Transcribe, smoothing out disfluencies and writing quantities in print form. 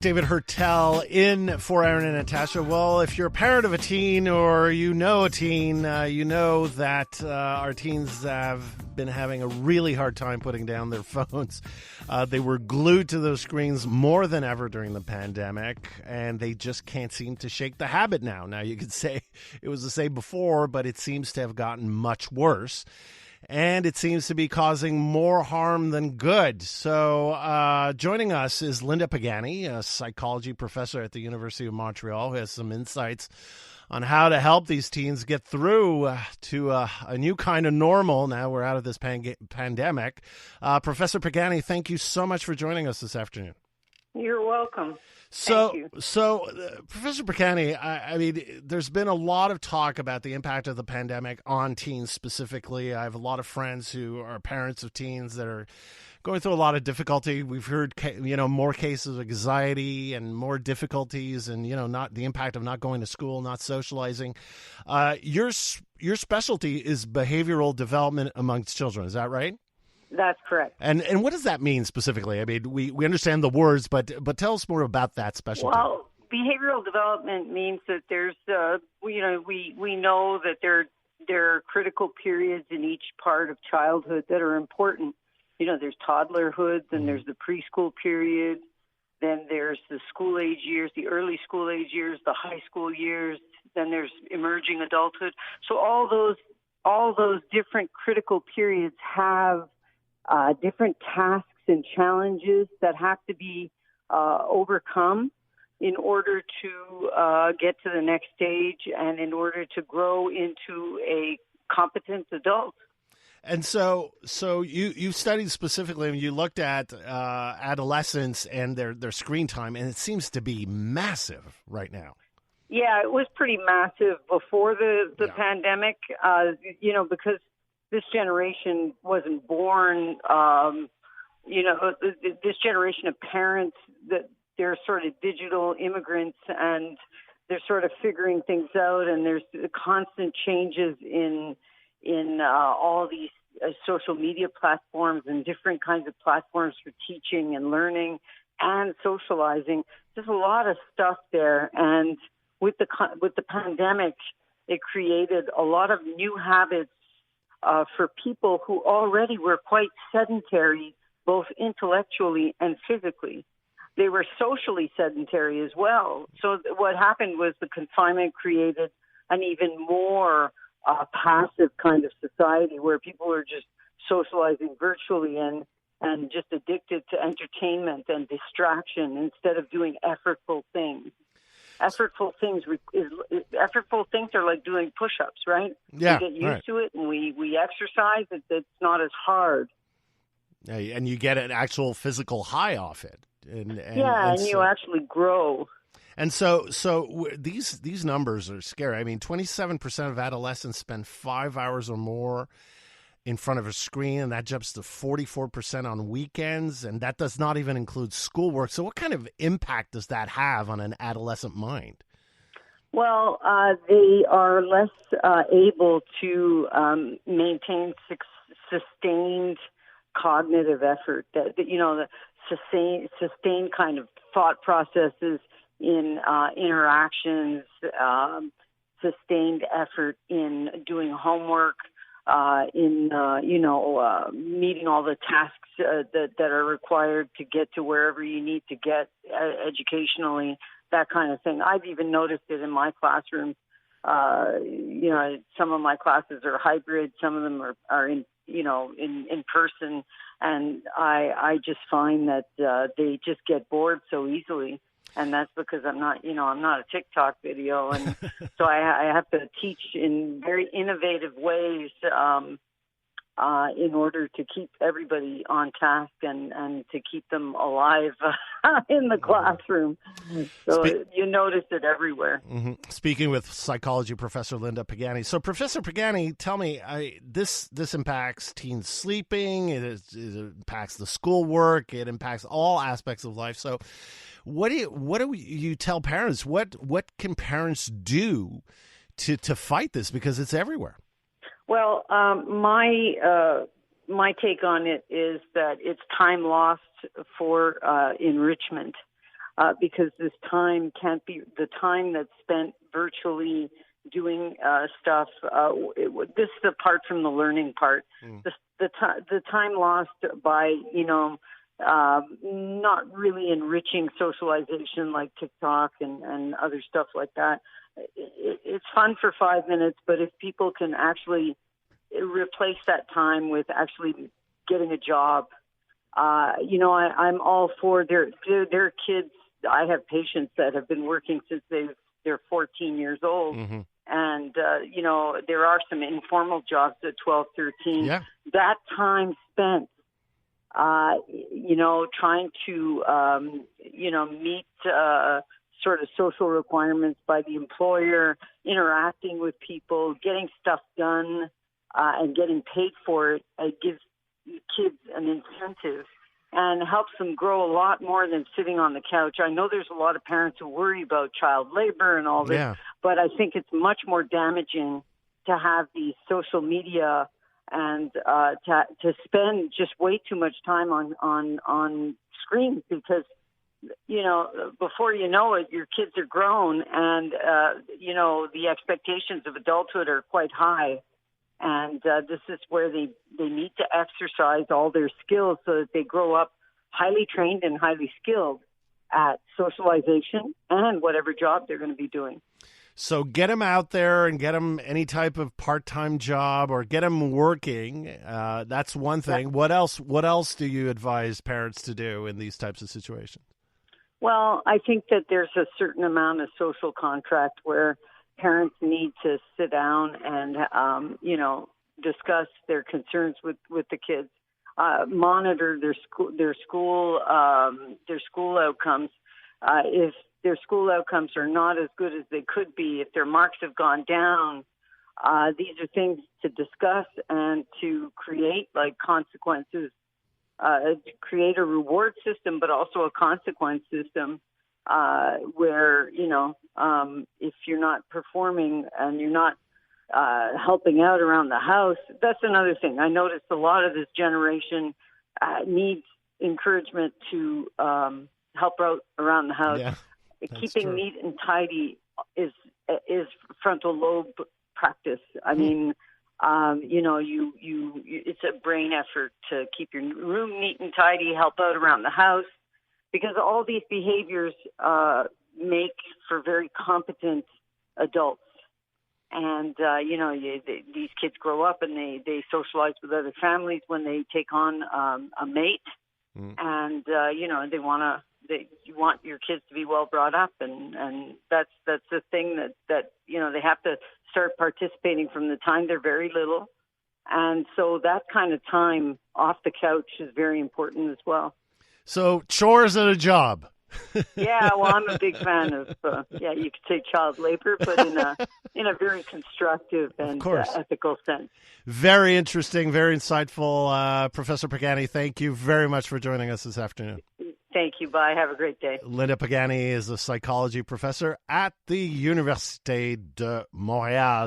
David Hertel in for Aaron and Natasha. Well, if you're a parent of a teen or you know a teen, you know that our teens have been having a really hard time putting down their phones. They were glued to those screens more than ever during the pandemic, and they just can't seem to shake the habit now. Now, you could say it was the same before, but it seems to have gotten much worse. And it seems to be causing more harm than good. So joining us is Linda Pagani, a psychology professor at the University of Montreal, who has some insights on how to help these teens get through to a new kind of normal. Now we're out of this pandemic. Professor Pagani, thank you so much for joining us this afternoon. You're welcome. So, Professor Pagani, I mean, there's been a lot of talk about the impact of the pandemic on teens specifically. I have a lot of friends who are parents of teens that are going through a lot of difficulty. We've heard, more cases of anxiety and more difficulties and, not the impact of not going to school, not socializing. Your specialty is behavioral development amongst children. Is that right? That's correct. And what does that mean specifically? I mean, we understand the words, but tell us more about that specialty. Well, behavioral development means that there's, we know that there are critical periods in each part of childhood that are important. There's toddlerhood, then there's the preschool period, then there's the school age years, the early school age years, the high school years, then there's emerging adulthood. So all those different critical periods have different tasks and challenges that have to be overcome in order to get to the next stage and in order to grow into a competent adult. And so you studied specifically, and you looked at adolescents and their screen time, and it seems to be massive right now. Yeah, it was pretty massive before the pandemic, because this generation wasn't born, this generation of parents, that they're sort of digital immigrants and they're sort of figuring things out, and there's constant changes in all these social media platforms and different kinds of platforms for teaching and learning and socializing. There's a lot of stuff there, and with the pandemic, it created a lot of new habits for people who already were quite sedentary, both intellectually and physically. They were socially sedentary as well. So what happened was the confinement created an even more passive kind of society where people were just socializing virtually and just addicted to entertainment and distraction instead of doing effortful things. Effortful things are like doing push-ups, right? Yeah, we get used to it, and we exercise. It's not as hard. And you get an actual physical high off it. And you actually grow. And so these numbers are scary. I mean, 27% of adolescents spend 5 hours or more in front of a screen, and that jumps to 44% on weekends, and that does not even include schoolwork. So what kind of impact does that have on an adolescent mind? Well, they are less able to maintain sustained cognitive effort, the sustained kind of thought processes in interactions, sustained effort in doing homework, meeting all the tasks that are required to get to wherever you need to get educationally, that kind of thing. I've even noticed it in my classroom. Some of my classes are hybrid, some of them are in person, and I just find that they just get bored so easily. And that's because I'm not a TikTok video. And so I have to teach in very innovative ways in order to keep everybody on task and to keep them alive in the classroom. So you notice it everywhere. Mm-hmm. Speaking with psychology professor Linda Pagani. So Professor Pagani, tell me, this impacts teens sleeping, it impacts the schoolwork, it impacts all aspects of life. So what do you tell parents? What can parents do to fight this, because it's everywhere? Well, my take on it is that it's time lost for enrichment. because this time can't be the time that's spent virtually doing stuff. This is apart from the learning part. The time lost by, not really enriching socialization like TikTok and other stuff like that. It's fun for 5 minutes, but if people can actually replace that time with actually getting a job, I'm all for their kids. I have patients that have been working since they're 14 years old. Mm-hmm. And, there are some informal jobs at 12, 13. Yeah. That time spent, trying to, meet sort of social requirements by the employer, interacting with people, getting stuff done, and getting paid for it. It gives kids an incentive and helps them grow a lot more than sitting on the couch. I know there's a lot of parents who worry about child labor and all this, but I think it's much more damaging to have these social media and to spend just way too much time on screens, because before you know it, your kids are grown, and the expectations of adulthood are quite high. And this is where they need to exercise all their skills so that they grow up highly trained and highly skilled at socialization and whatever job they're going to be doing. So get them out there and get them any type of part-time job or get them working. That's one thing. Yeah. What else do you advise parents to do in these types of situations? Well, I think that there's a certain amount of social contract where parents need to sit down and, discuss their concerns with the kids, monitor their school outcomes. If their school outcomes are not as good as they could be, if their marks have gone down, these are things to discuss and to create like consequences, create a reward system, but also a consequence system. Where, if you're not performing and you're not helping out around the house, that's another thing. I noticed a lot of this generation needs encouragement to help out around the house. Yeah, keeping neat and tidy is frontal lobe practice. I mean, it's a brain effort to keep your room neat and tidy, help out around the house. Because all these behaviors make for very competent adults. And, these kids grow up and they socialize with other families when they take on a mate. And, you want your kids to be well brought up. And that's the thing that they have to start participating from the time they're very little. And so that kind of time off the couch is very important as well. So chores at a job. Yeah, well, I'm a big fan of, you could say child labor, but in a very constructive and ethical sense. Very interesting, very insightful. Professor Pagani, thank you very much for joining us this afternoon. Thank you. Bye. Have a great day. Linda Pagani is a psychology professor at the University de Montreal.